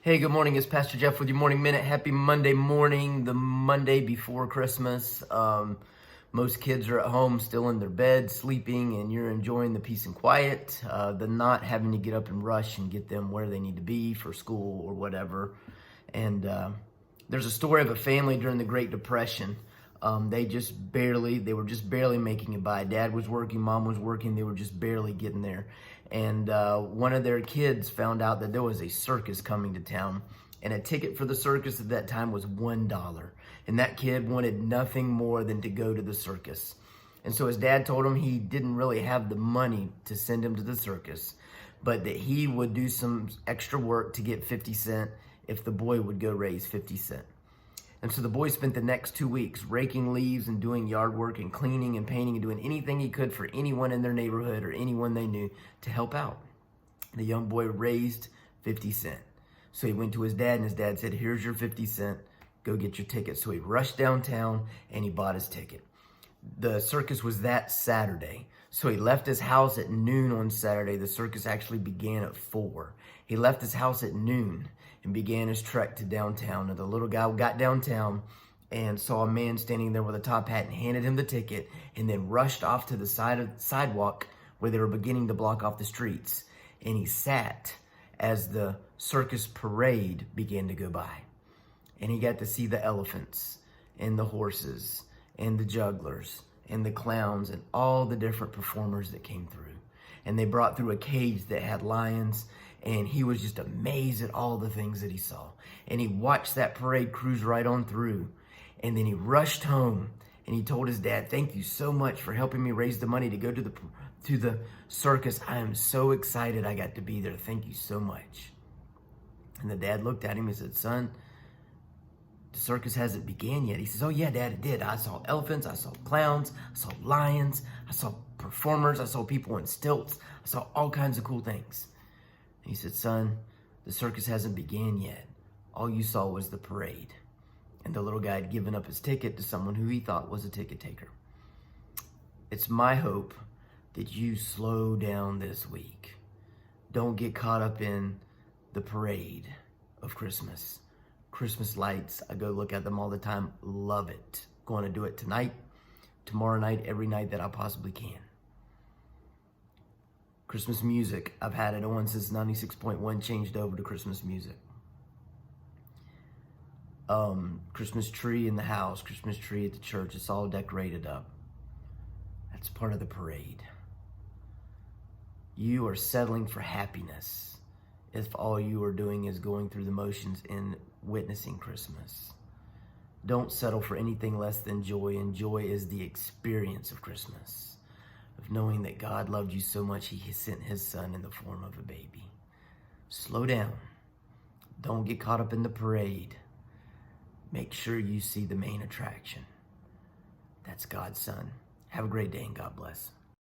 Hey, good morning. It's Pastor Jeff with your Morning Minute. Happy Monday morning, the Monday before Christmas. Most kids are at home, still in their bed, sleeping, and you're enjoying the peace and quiet, the not having to get up and rush and get them where they need to be for school or whatever. And there's a story of a family during the Great Depression. They were just barely making it by. Dad was working, mom was working, they were just barely getting there. And one of their kids found out that there was a circus coming to town, and a ticket for the circus at that time was $1. And that kid wanted nothing more than to go to the circus. And so his dad told him he didn't really have the money to send him to the circus, but that he would do some extra work to get 50 cents if the boy would go raise 50 cents. And so the boy spent the next 2 weeks raking leaves and doing yard work and cleaning and painting and doing anything he could for anyone in their neighborhood or anyone they knew to help out. The young boy raised 50 cents. So he went to his dad, and his dad said, "Here's your 50 cents. Go get your ticket." So he rushed downtown and he bought his ticket. The circus was that Saturday. So he left his house at noon on Saturday. The circus actually began at 4. He left his house at noon and began his trek to downtown. And the little guy got downtown and saw a man standing there with a top hat and handed him the ticket, and then rushed off to the sidewalk where they were beginning to block off the streets. And he sat as the circus parade began to go by. And he got to see the elephants and the horses and the jugglers and the clowns and all the different performers that came through. And they brought through a cage that had lions, and he was just amazed at all the things that he saw. And he watched that parade cruise right on through. And then he rushed home and he told his dad, "Thank you so much for helping me raise the money to go to the circus. I am so excited I got to be there. Thank you so much." And the dad looked at him and said, "Son, the circus hasn't began yet." He says, "Oh yeah, Dad, it did. I saw elephants, I saw clowns, I saw lions, I saw performers, I saw people in stilts, I saw all kinds of cool things." And he said, "Son, the circus hasn't began yet. All you saw was the parade." And the little guy had given up his ticket to someone who he thought was a ticket taker. It's my hope that you slow down this week. Don't get caught up in the parade of Christmas. Christmas lights, I go look at them all the time. Love it. Going to do it tonight, tomorrow night, every night that I possibly can. Christmas music, I've had it on since 96.1 changed over to Christmas music. Christmas tree in the house, Christmas tree at the church, it's all decorated up. That's part of the parade. You are settling for happiness if all you are doing is going through the motions in witnessing Christmas. Don't settle for anything less than joy, and joy is the experience of Christmas, of knowing that God loved you so much he sent his son in the form of a baby. Slow down. Don't get caught up in the parade. Make sure you see the main attraction. That's God's son. Have a great day and God bless.